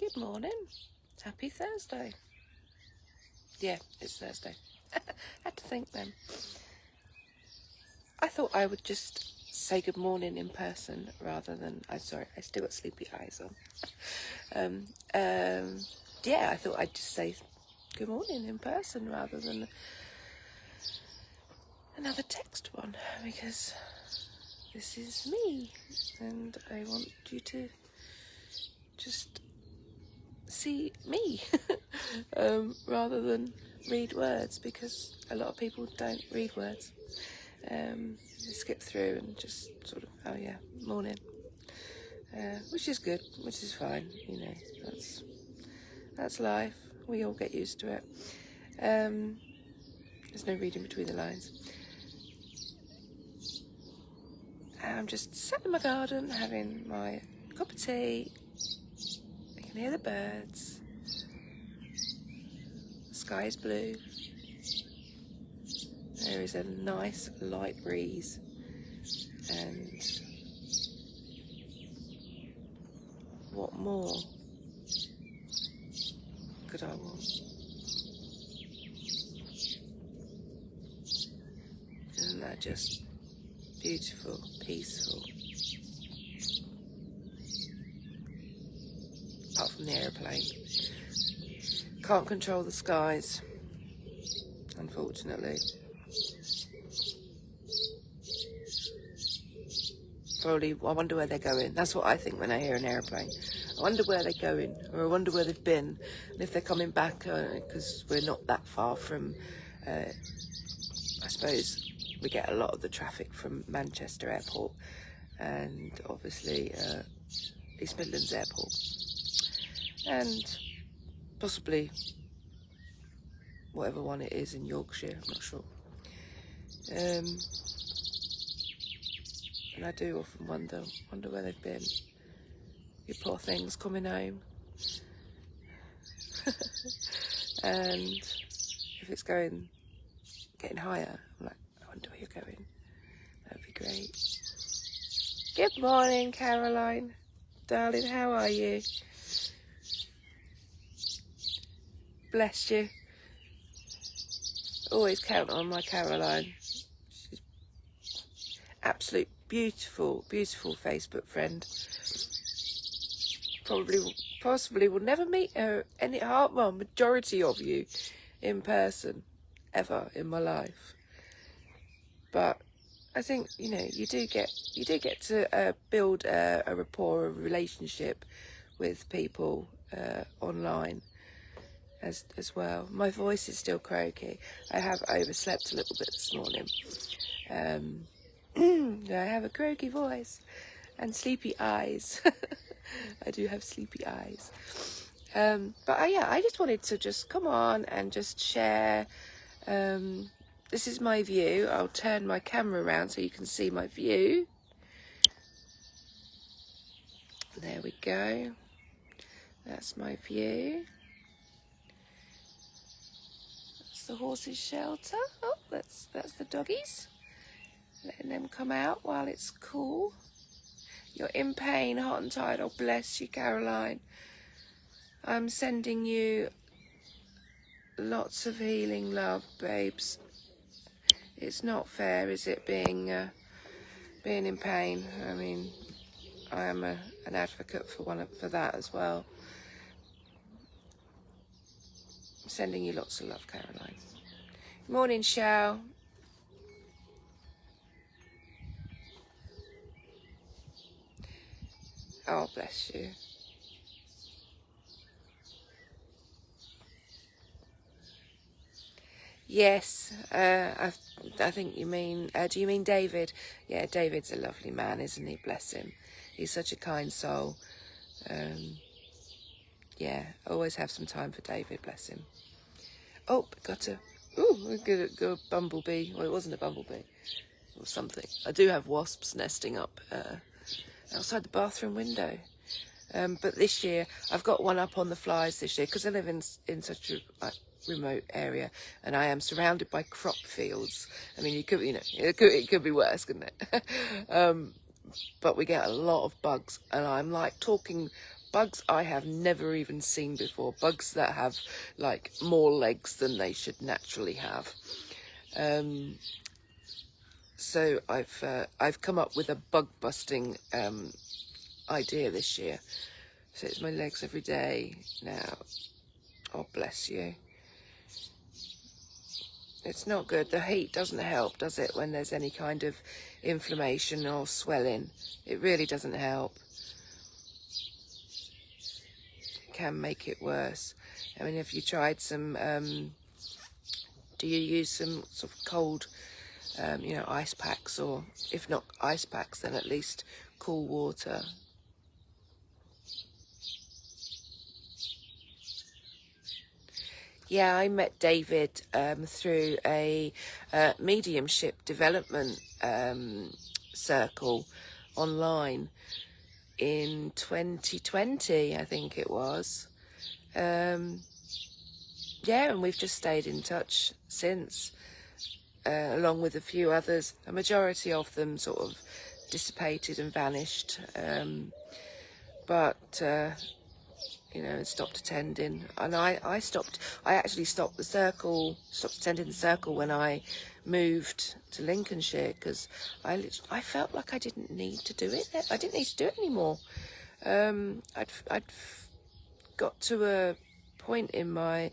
Good morning. Happy Thursday. Yeah, it's Thursday. Had to think then. I thought I would just say good morning in person rather than... I still got sleepy eyes on. Yeah, I thought I'd just say good morning in person rather than another text one, because this is me and I want you to just see me rather than read words, because a lot of people don't read words. They skip through and just sort of, oh yeah, morning, which is good, which is fine, you know, that's life. We all get used to it. There's no reading between the lines. I'm just sat in my garden having my cup of tea. I can hear the birds. The sky is blue. There is a nice light breeze, and what more could I want? Isn't that just beautiful, peaceful? Apart from the aeroplane. Can't control the skies, unfortunately. Probably, I wonder where they're going. That's what I think when I hear an aeroplane. I wonder where they're going, or I wonder where they've been, and if they're coming back, because we're not that far from, I suppose we get a lot of the traffic from Manchester Airport and obviously East Midlands Airport, and possibly whatever one it is in Yorkshire, I'm not sure. And I do often wonder where they've been. You poor things coming home. And if it's getting higher, I'm like, I wonder where you're going. That would be great. Good morning, Caroline. Darling, how are you? Bless you. Always count on my Caroline. She's absolute beautiful, beautiful Facebook friend. Possibly will never meet her majority of you in person ever in my life. But I think, you know, you do get to build a rapport, a relationship with people online as well. My voice is still croaky. I have overslept a little bit this morning. I have a croaky voice and sleepy eyes. I do have sleepy eyes. But yeah, I just wanted to just come on and just share. This is my view. I'll turn my camera around so you can see my view. There we go. That's my view. That's the horses' shelter. Oh, that's the doggies. Letting them come out while it's cool. You're in pain, hot and tired. Oh, bless you, Caroline. I'm sending you lots of healing love, babes. It's not fair, is it, being in pain? I mean, I am an advocate for that as well. I'm sending you lots of love, Caroline. Morning, Shao. Oh, bless you. Yes, I think you mean, do you mean David? Yeah, David's a lovely man, isn't he? Bless him. He's such a kind soul. Yeah, always have some time for David, bless him. Oh, got a bumblebee. Well, it wasn't a bumblebee. Or something. I do have wasps nesting up outside the bathroom window. But this year, I've got one up on the flies this year, because I live in such a remote area, and I am surrounded by crop fields. I mean, it could be worse, couldn't it? But we get a lot of bugs, and I'm like talking bugs I have never even seen before. Bugs that have like more legs than they should naturally have. So I've come up with a bug busting idea this year. So it's my legs every day now. Oh, bless you. It's not good. The heat doesn't help, does it, when there's any kind of inflammation or swelling? It really doesn't help. It can make it worse. I mean, have you tried some, do you use some sort of cold, you know, ice packs, or if not ice packs, then at least cool water? Yeah, I met David through a mediumship development circle online in 2020, I think it was. Yeah, and we've just stayed in touch since, along with a few others. A majority of them sort of dissipated and vanished, but you know, and stopped attending. And I actually stopped attending the circle when I moved to Lincolnshire, because I felt like I didn't need to do it. I didn't need to do it anymore. I'd got to a point in my,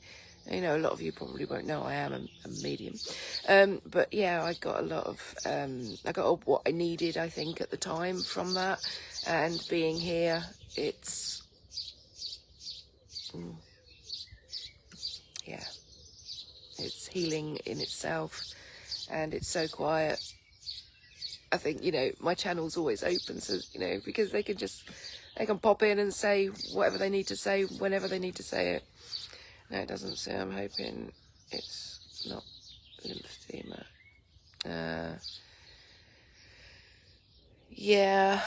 you know, a lot of you probably won't know I am a medium, but yeah, I got a lot of I got what I needed, I think, at the time from that. And being here, it's yeah, it's healing in itself, and it's so quiet. I think, you know, my channel's always open, so, you know, because they can pop in and say whatever they need to say whenever they need to say it. No, it doesn't say. I'm hoping it's not lymphedema. Yeah,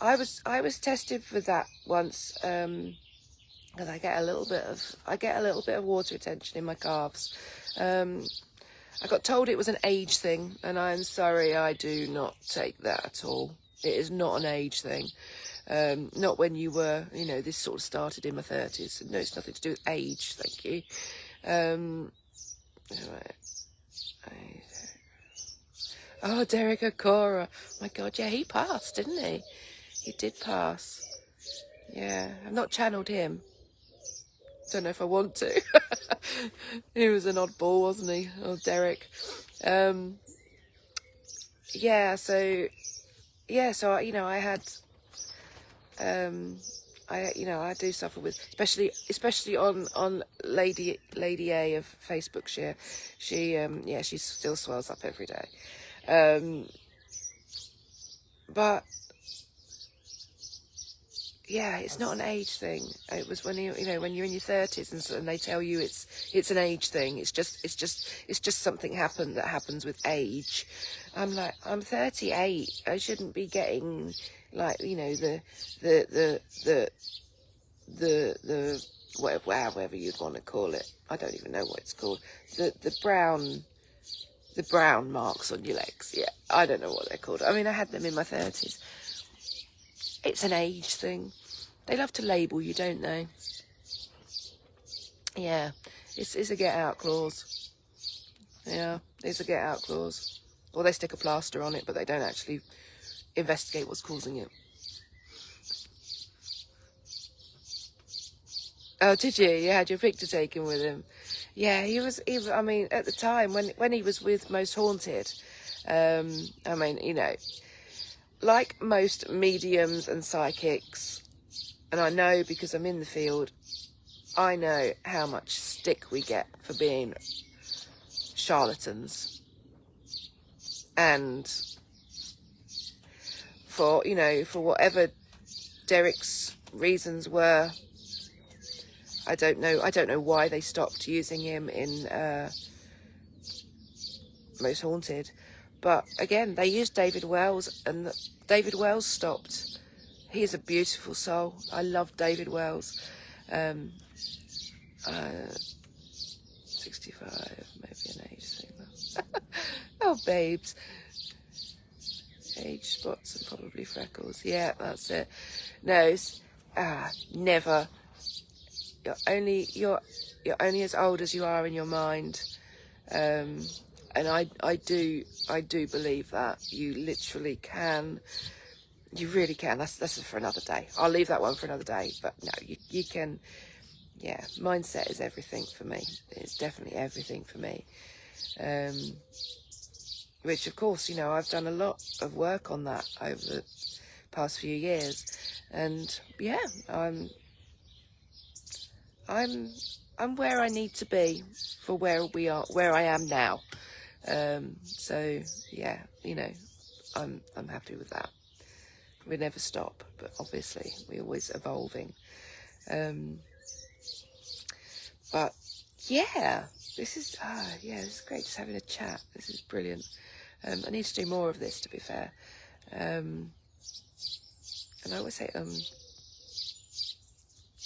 I was tested for that once, because I get a little bit of water retention in my calves. I got told it was an age thing, and I'm sorry, I do not take that at all. It is not an age thing. Not when you were, you know, this sort of started in my 30s. No, it's nothing to do with age, thank you. Oh, Derek Okora. My God, yeah, he passed, didn't he? He did pass. Yeah, I've not channeled him. Don't know if I want to. He was an oddball, wasn't he? Oh, Derek. Yeah, so I, you know, I had, I do suffer with, especially on Lady A of Facebook share. She, yeah, she still swells up every day. But yeah, it's not an age thing. It was when you know, when you're in your 30s and they tell you it's an age thing. It's just something that happens with age. I'm like, I'm 38. I shouldn't be getting, like, you know, the whatever you'd want to call it. I don't even know what it's called. The brown marks on your legs. Yeah, I don't know what they're called. I mean, I had them in my 30s. It's an age thing. They love to label you, don't they? Yeah, it's a get out clause. Yeah, it's a get out clause. Or they stick a plaster on it, but they don't actually investigate what's causing it. Oh, did you? You had your picture taken with him. Yeah, he was, I mean, at the time when he was with Most Haunted, I mean, you know, like most mediums and psychics, and I know because I'm in the field, I know how much stick we get for being charlatans. And for, you know, for whatever Derek's reasons were, I don't know why they stopped using him in Most Haunted. But again, they used David Wells, and David Wells stopped. He is a beautiful soul. I love David Wells. 65, maybe an age thing. Oh, babes. Age spots and probably freckles. Yeah, that's it. No, never. You're only as old as you are in your mind. And I do believe that you literally can. You really can. That's for another day. I'll leave that one for another day. But no, you can. Yeah, mindset is everything for me. It's definitely everything for me. Which, of course, you know, I've done a lot of work on that over the past few years, and yeah, I'm where I need to be for where I am now. So yeah, you know, I'm happy with that. We never stop, but obviously we're always evolving. But yeah, this is great, just having a chat. This is brilliant. I need to do more of this, to be fair. And I always say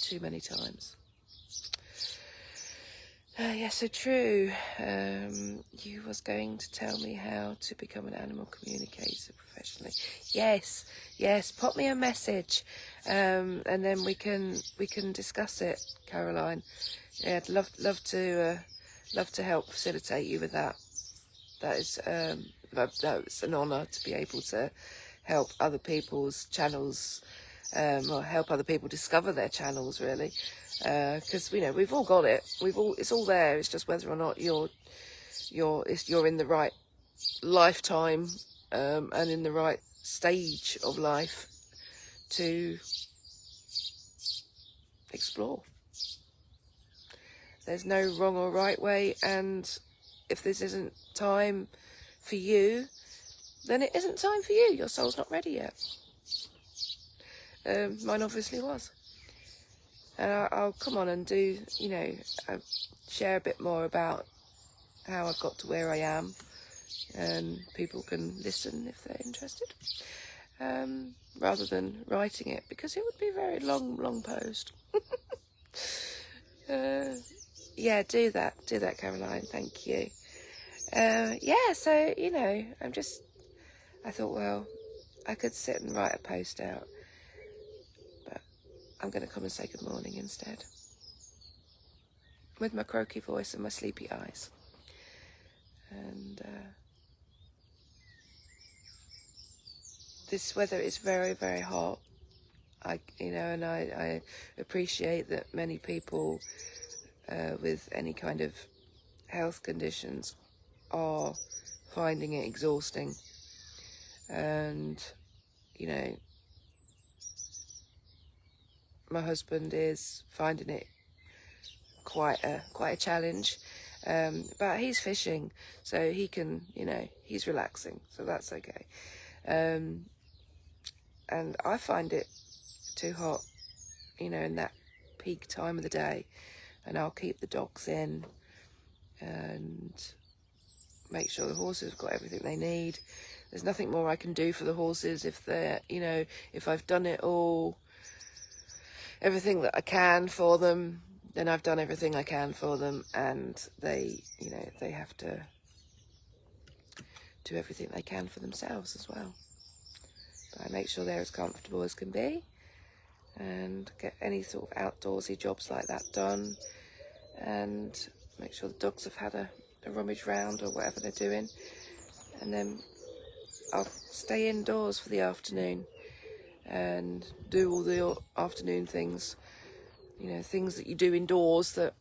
too many times. Yeah, so true. You was going to tell me how to become an animal communicator professionally. Yes. Pop me a message, and then we can discuss it, Caroline. Yeah, I'd love to help facilitate you with that. That's an honour to be able to help other people's channels, or help other people discover their channels, really. Because we've all got it. It's all there. It's just whether or not you're in the right lifetime, and in the right stage of life to explore. There's no wrong or right way, and if this isn't time for you, then it isn't time for you. Your soul's not ready yet. Mine obviously was. And I'll come on and do, share a bit more about how I've got to where I am, and people can listen if they're interested, rather than writing it, because it would be a very long post. Yeah, do that, Caroline. Thank you. Yeah, so I thought, well, I could sit and write a post out, but I'm going to come and say good morning instead, with my croaky voice and my sleepy eyes. And this weather is very, very hot. I appreciate that many people with any kind of health conditions are finding it exhausting, and my husband is finding it quite a challenge, but he's fishing, so he can, he's relaxing, so that's okay. And I find it too hot, in that peak time of the day, and I'll keep the dogs in and make sure the horses have got everything they need. There's nothing more I can do for the horses if they're, if I've done it all, everything that I can for them, then I've done everything I can for them, and they, they have to do everything they can for themselves as well. But I make sure they're as comfortable as can be, and get any sort of outdoorsy jobs like that done, and make sure the dogs have had a rummage round or whatever they're doing, and then I'll stay indoors for the afternoon and do all the afternoon things, things that you do indoors that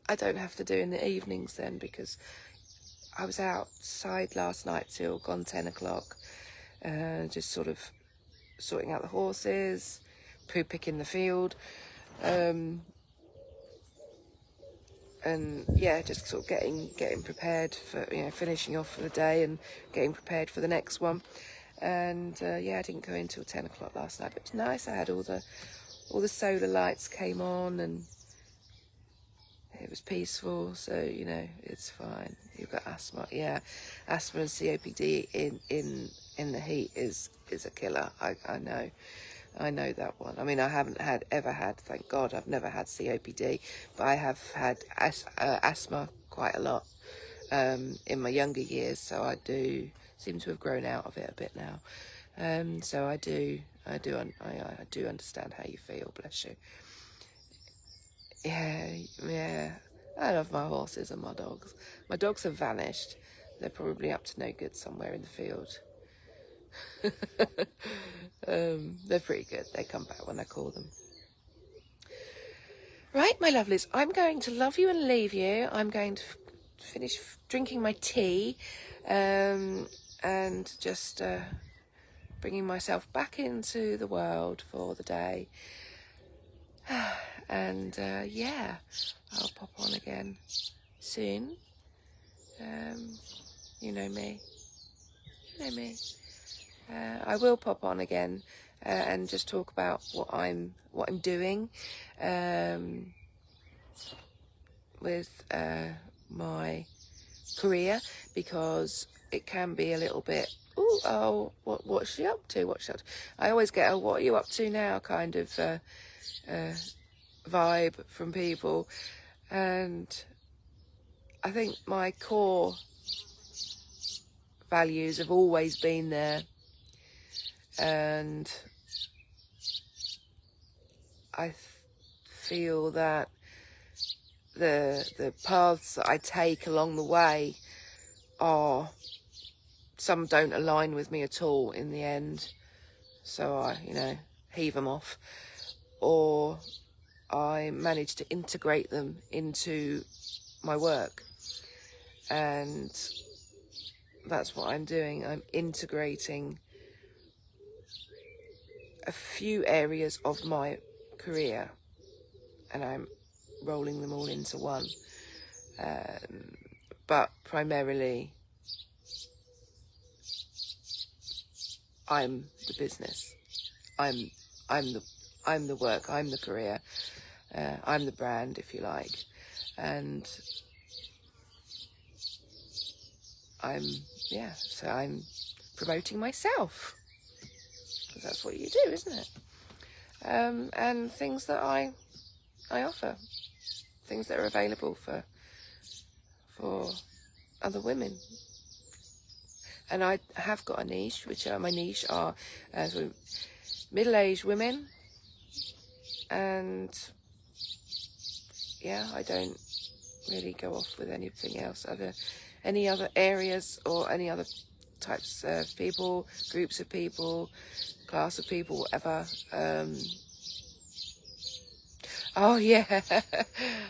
I don't have to do in the evenings then, because I was outside last night till gone 10 o'clock, just sort of sorting out the horses, poo picking the field, and yeah, just sort of getting prepared for, finishing off for the day and getting prepared for the next one. And yeah, I didn't go in till 10 o'clock last night, but it was nice. I had all the solar lights came on, and it was peaceful, so it's fine. You've got asthma, yeah, asthma and COPD in the heat is a killer. I know that one. I mean, I haven't ever had, thank God, I've never had COPD, but I have had asthma quite a lot in my younger years, so I do seem to have grown out of it a bit now. So I do I do understand how you feel, bless you. Yeah. I love my horses and my dogs. My dogs have vanished. They're probably up to no good somewhere in the field. They're pretty good. They come back when I call them. Right, my lovelies, I'm going to love you and leave you. I'm going to finish drinking my tea, and just bringing myself back into the world for the day. And yeah, I'll pop on again soon. You know me. I will pop on again and just talk about what I'm doing with my career, because it can be a little bit, what's she up to? I always get a "what are you up to now" kind of vibe from people, and I think my core values have always been there, and I feel that the paths that I take along the way some don't align with me at all in the end, so I heave them off, or I manage to integrate them into my work, and that's what I'm doing. I'm integrating a few areas of my career, and I'm rolling them all into one. But primarily, I'm the business. I'm the work. I'm the career. I'm the brand, if you like, and so I'm promoting myself, because that's what you do, isn't it? And things that I offer, things that are available for other women. And I have got a niche, my niche are sort of middle-aged women, and I don't really go off with anything else, any other areas or any other types of people, groups of people, class of people, whatever. Oh yeah,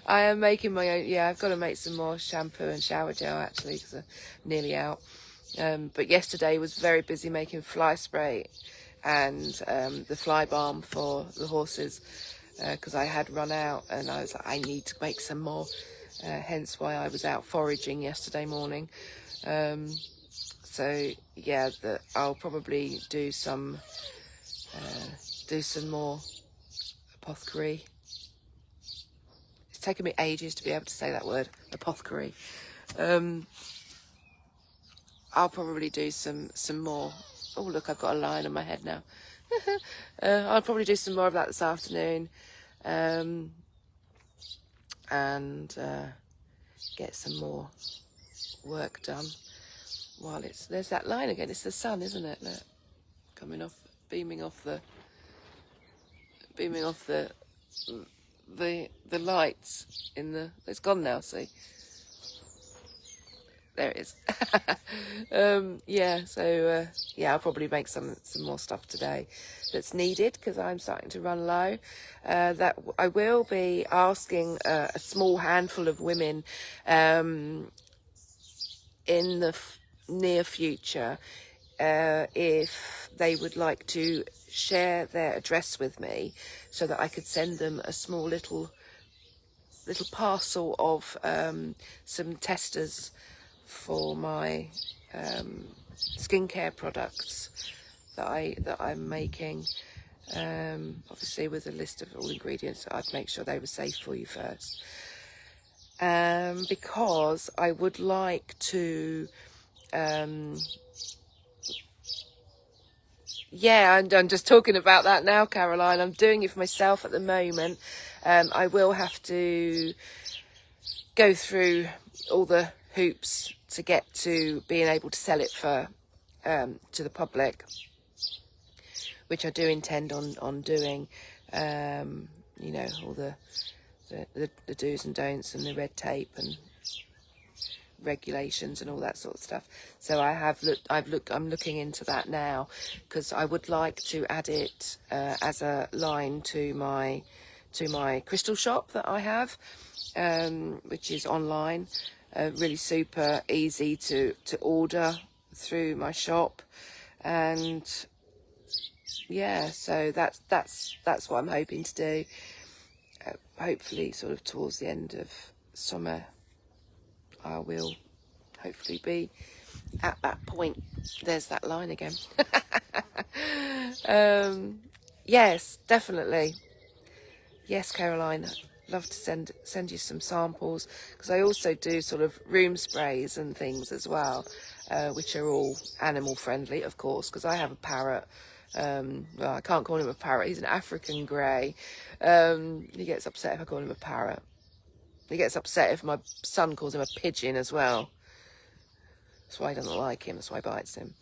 I am making my own. Yeah, I've got to make some more shampoo and shower gel actually, because I'm nearly out. But yesterday was very busy making fly spray and the fly balm for the horses, because I had run out, and I was like, I need to make some more. Hence why I was out foraging yesterday morning. So yeah, I'll probably do some more apothecary. It's taken me ages to be able to say that word, apothecary. I'll probably do some more. Oh look, I've got a line on my head now. I'll probably do some more of that this afternoon, and get some more work done while there's that line again. It's the sun, isn't it? Look, beaming off the lights in the. It's gone now. See, there it is. I'll probably make some more stuff today that's needed, because I'm starting to run low. That I will be asking a small handful of women in the near future if they would like to share their address with me, so that I could send them a small little parcel of some testers for my skincare products that I'm making, obviously with a list of all ingredients. I'd make sure they were safe for you first, because I would like to I'm just talking about that now, Caroline. I'm doing it for myself at the moment. I will have to go through all the hoops to get to being able to sell it to the public, which I do intend on doing. You know, all the do's and don'ts and the red tape and regulations and all that sort of stuff. So I'm looking into that now, because I would like to add it as a line to my crystal shop that I have, which is online, really super easy to order through my shop. And yeah, so that's what I'm hoping to do. Hopefully sort of towards the end of summer I will hopefully be at that point. There's that line again. Yes, definitely. Yes, Caroline, I'd love to send you some samples, because I also do sort of room sprays and things as well, which are all animal friendly, of course, because I have a parrot. Well, I can't call him a parrot, he's an African grey. He gets upset if I call him a parrot. He gets upset if my son calls him a pigeon as well. That's why he doesn't like him, that's why he bites him.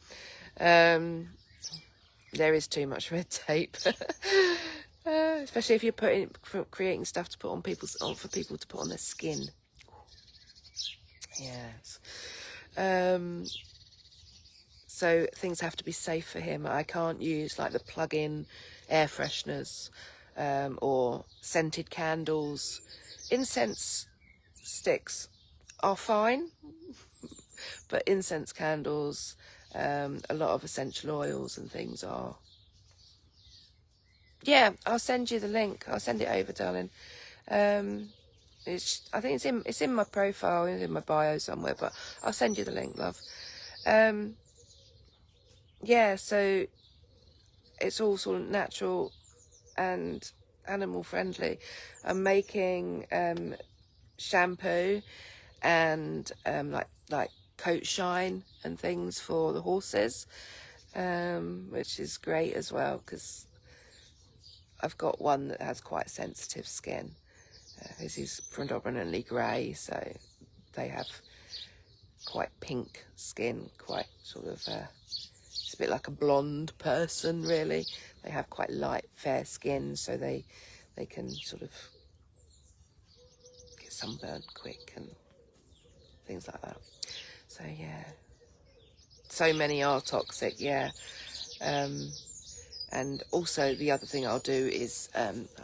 There is too much red tape. Especially if you're creating stuff to put on for people to put on their skin. Yes. So things have to be safe for him. I can't use like the plug-in air fresheners, or scented candles. Incense sticks are fine, but incense candles, a lot of essential oils and things are. Yeah, I'll send you the link. I'll send it over, darling. I think it's in my profile, it's in my bio somewhere, but I'll send you the link, love. Yeah, so it's all sort of natural and animal friendly. I'm making shampoo and like coat shine and things for the horses, which is great as well, because I've got one that has quite sensitive skin. This is predominantly grey, so they have quite pink skin, quite sort of it's a bit like a blonde person, really. They have quite light, fair skin, so they can sort of get sunburned quick and things like that. So yeah, so many are toxic, yeah. And also the other thing I'll do is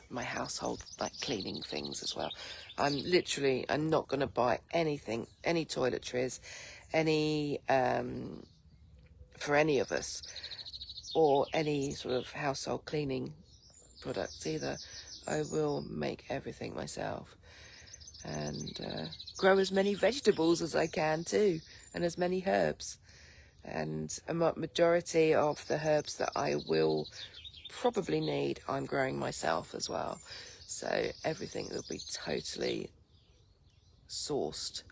my household, like cleaning things as well. I'm not going to buy anything, any toiletries, any for any of us, or any sort of household cleaning products either. I will make everything myself, and grow as many vegetables as I can too, and as many herbs. And a majority of the herbs that I will probably need, I'm growing myself as well. So everything will be totally sourced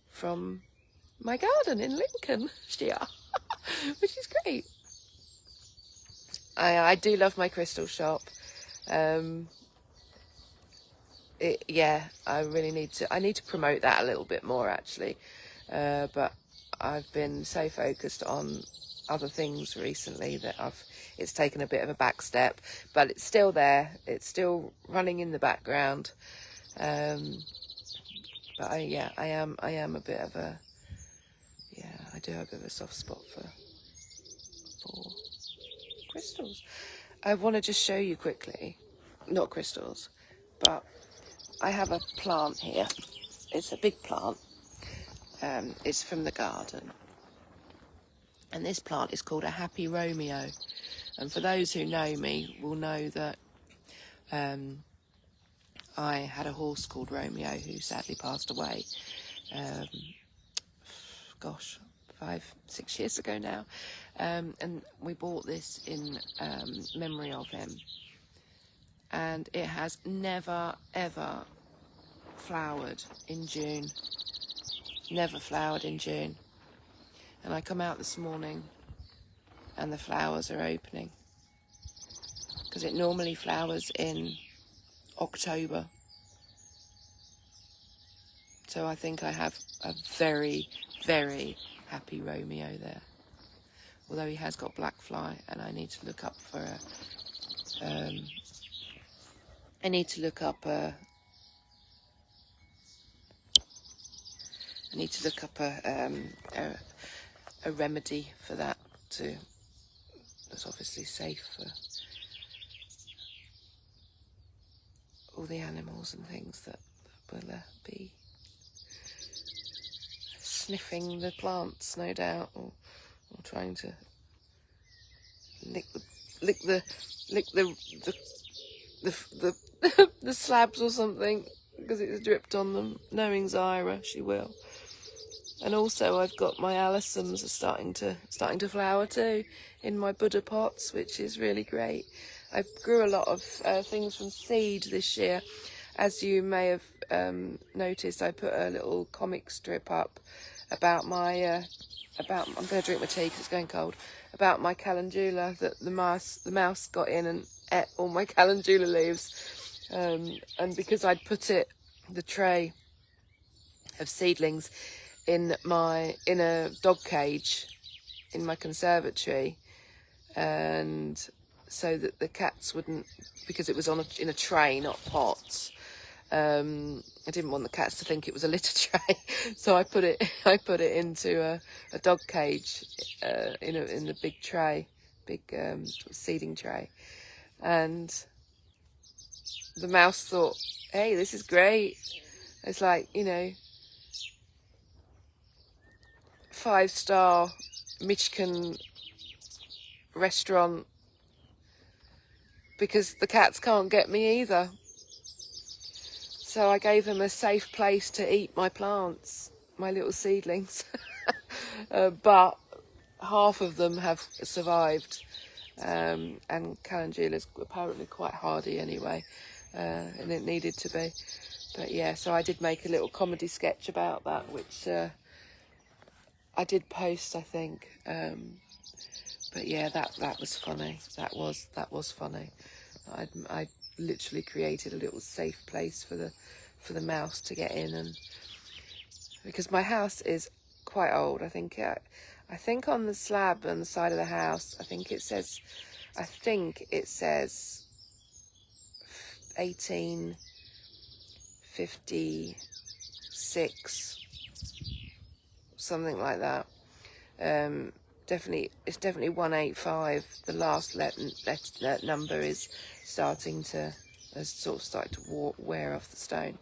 from my garden in Lincolnshire, which is great. I do love my crystal shop. Yeah, I really need to promote that a little bit more, actually. But I've been so focused on other things recently that it's taken a bit of a back step, but it's still there. It's still running in the background. But I am a bit of a, I do have a bit of a soft spot for crystals. I want to just show you quickly, not crystals, but I have a plant here. It's a big plant. It's from the garden. And this plant is called a Happy Romeo. And for those who know me will know that I had a horse called Romeo who sadly passed away, 5-6 years ago now. And we bought this in memory of him. And it has never, ever flowered in June. Never flowered in June. And I come out this morning and the flowers are opening, because it normally flowers in October. So I think I have a very, very happy Romeo there. although he has got black fly, and I need to look up for a a remedy for that that's obviously safe for all the animals and things that will be sniffing the plants, no doubt, or trying to lick the the slabs or something because it's dripped on them. Knowing Zyra, she will. And also I've got my alyssums are starting to flower too in my Buddha pots, which is really great. I grew a lot of things from seed this year. As you may have noticed, I put a little comic strip up about my I'm going to drink my tea because it's going cold. About my calendula, that the mouse got in and ate all my calendula leaves, and because I'd put the tray of seedlings in a dog cage in my conservatory, and so that the cats wouldn't, because it was in a tray, not pots. I didn't want the cats to think it was a litter tray, so I put it into a dog cage in the big tray, seeding tray, and the mouse thought, "Hey, this is great." It's like, 5-star Michelin restaurant, because the cats can't get me either. So I gave them a safe place to eat my plants, my little seedlings. But half of them have survived, and calendula's apparently quite hardy anyway, and it needed to be. But yeah, so I did make a little comedy sketch about that, which I did post, I think. But yeah, that was funny. That was funny. I literally created a little safe place for the mouse to get in, and because my house is quite old, I think on the slab on the side of the house, I think it says 1856, something like that. It's definitely 185. The last number is has sort of started to wear off the stone.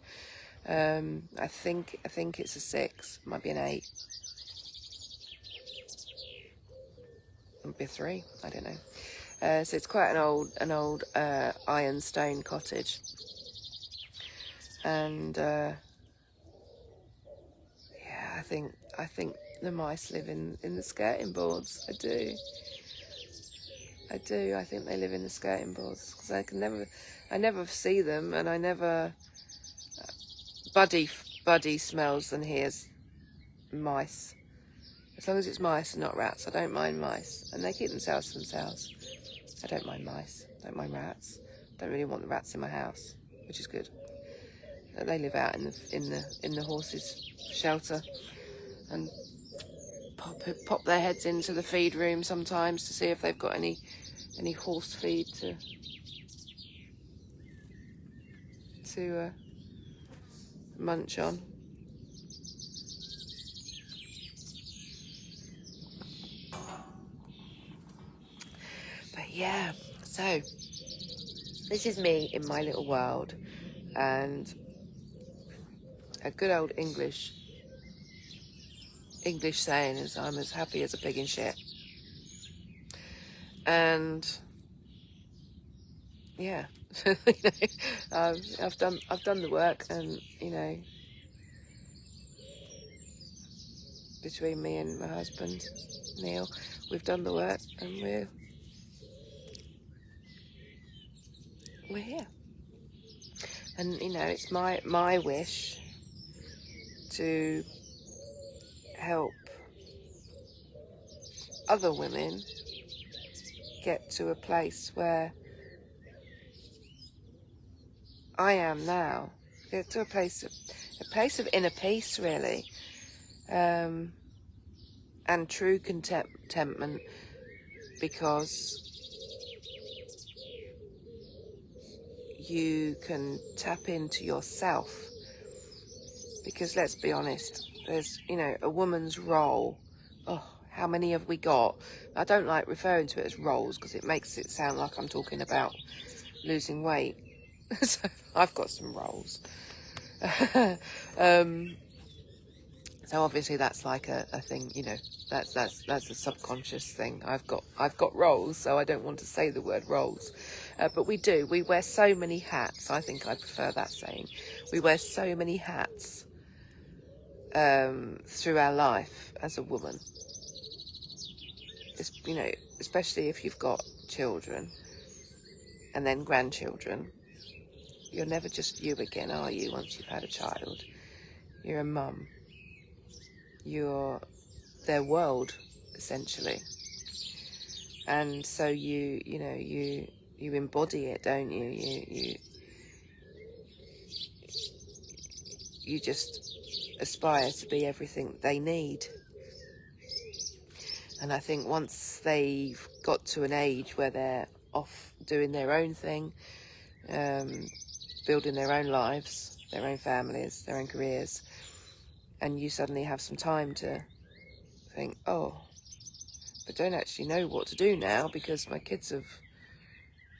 I think it's a 6, might be an 8, might be a 3. I don't know. So it's quite an old ironstone cottage, and yeah, I think the mice live in the skirting boards. I do. I think they live in the skirting boards, because I never see them, and I never. Buddy smells and hears mice. As long as it's mice and not rats, I don't mind mice, and they keep themselves to themselves. I don't mind mice. Don't mind rats. Don't really want the rats in my house, which is good. They live out in the horses' shelter, and pop their heads into the feed room sometimes to see if they've got any horse feed to munch on. But yeah, so this is me in my little world, and a good old English saying is, I'm as happy as a pig in shit. And yeah, I've done the work, and between me and my husband Neil, we've done the work, and we're here. And it's my wish to help other women get to a place where I am now, get to a place of inner peace, really, and true contentment, because you can tap into yourself. Because let's be honest, there's, you know, a woman's role. Oh, how many have we got? I don't like referring to it as roles because it makes it sound like I'm talking about losing weight. So I've got some roles. So obviously that's like a thing, you know, that's a subconscious thing. I've got roles, so I don't want to say the word roles, but we wear so many hats. I think I prefer that saying. We wear so many hats through our life as a woman. It's, you know, especially if you've got children and then grandchildren. You're never just you again, are you? Once you've had a child, you're a mum. You're their world, essentially. And so you embody it, don't you? You just aspire to be everything they need. And I think once they've got to an age where they're off doing their own thing, building their own lives, their own families, their own careers, and you suddenly have some time to think, oh, I don't actually know what to do now because my kids have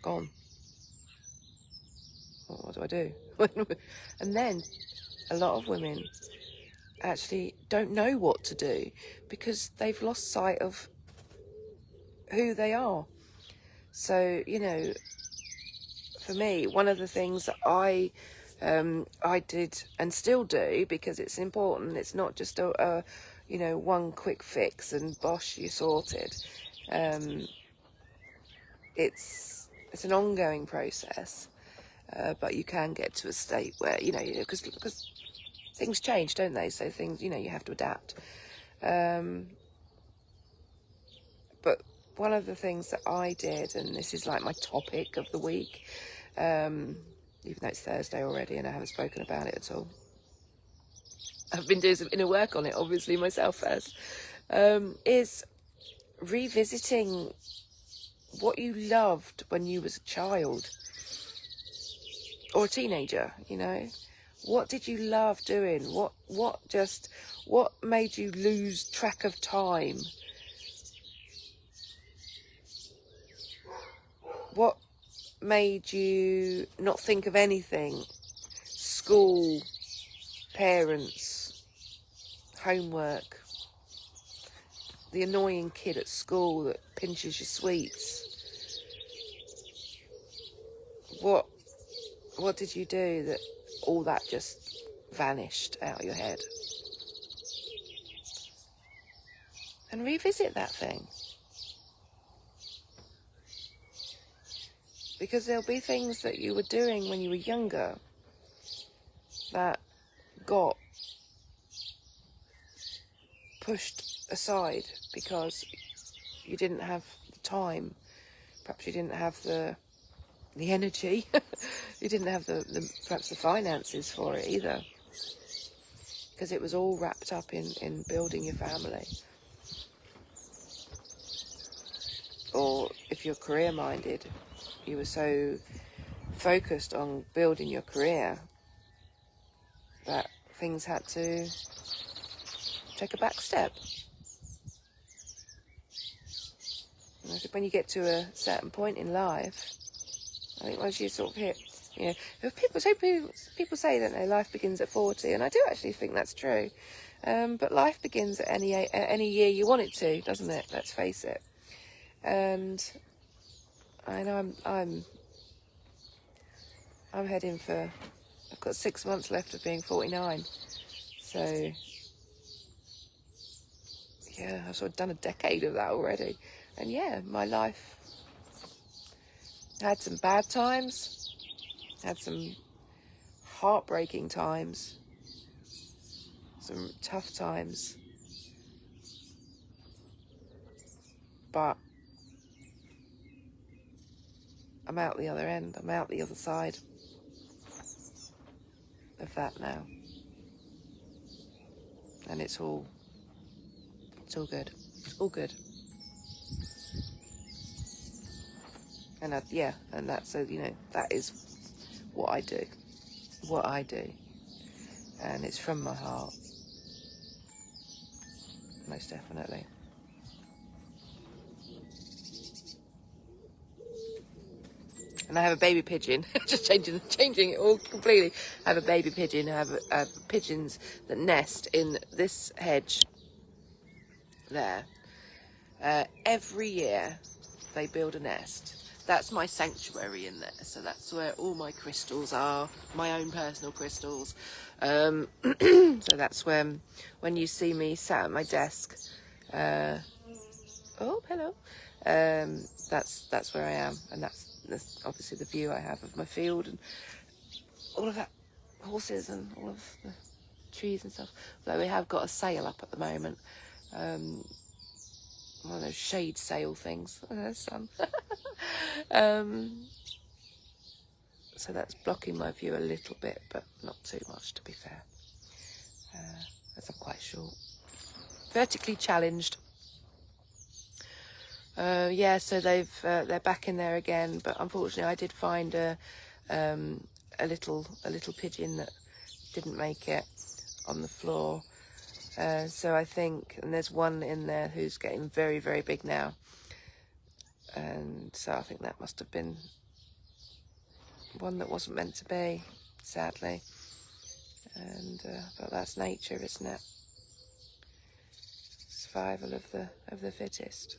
gone. What do I do? And then a lot of women actually don't know what to do because they've lost sight of who they are. So, you know, for me, one of the things that I did and still do, because it's important, it's not just a you know, one quick fix and bosh, you're sorted. It's an ongoing process, but you can get to a state where, you know, because things change, don't they? So things, you know, you have to adapt. But one of the things that I did, and this is like my topic of the week, even though it's Thursday already and I haven't spoken about it at all. I've been doing some inner work on it, obviously, myself first, is revisiting what you loved when you was a child or a teenager, you know. What did you love doing? What made you lose track of time? What made you not think of anything? School, parents, homework, the annoying kid at school that pinches your sweets. What did you do that all that just vanished out of your head? And revisit that thing. Because there'll be things that you were doing when you were younger that got pushed aside because you didn't have the time. Perhaps you didn't have the energy. You didn't have perhaps the finances for it either. Because it was all wrapped up in building your family. Or if you're career-minded, you were so focused on building your career that things had to take a back step. And I think when you get to a certain point in life, I think once you sort of hit, you know, people say that life begins at 40, and I do actually think that's true. But life begins at any year you want it to, doesn't it? Let's face it. And I know I'm heading for. I've got 6 months left of being 49, so yeah, I've sort of done a decade of that already. And yeah, my life had some bad times, had some heartbreaking times, some tough times, but I'm out the other end. I'm out the other side of that now, and it's all good. It's all good. And and that's, you know, that is what I do, and it's from my heart, most definitely. And I have a baby pigeon, just changing it all completely. I have a baby pigeon. I have pigeons that nest in this hedge there. Every year they build a nest. That's my sanctuary in there. So that's where all my crystals are, my own personal crystals. So that's when you see me sat at my desk. Oh, hello. That's where I am, and that's obviously the view I have of my field and all of that, horses and all of the trees and stuff. Though we have got a sail up at the moment, one of those shade sail things. Oh, there's sun. So that's blocking my view a little bit, but not too much, to be fair, as I'm quite short. Vertically challenged. So they're back in there again, but unfortunately I did find a little pigeon that didn't make it on the floor. So I think, and there's one in there who's getting very, very big now, and so I think that must have been one that wasn't meant to be, sadly. And but that's nature, isn't it? Survival of the fittest.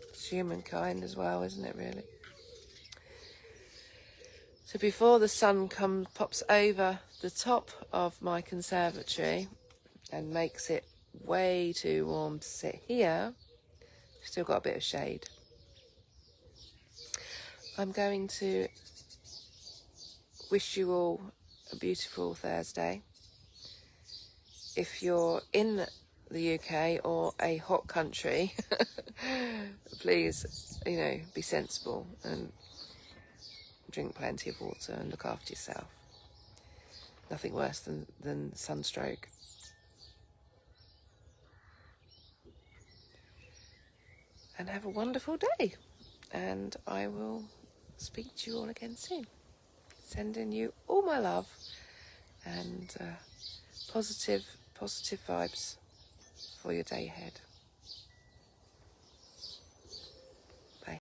It's humankind as well, isn't it, really? So before the sun pops over the top of my conservatory and makes it way too warm to sit here, still got a bit of shade, I'm going to wish you all a beautiful Thursday. If you're in the UK or a hot country, please, you know, be sensible and drink plenty of water and look after yourself. Nothing worse than sunstroke. And have a wonderful day. And I will speak to you all again soon. Sending you all my love and positive vibes for your day ahead.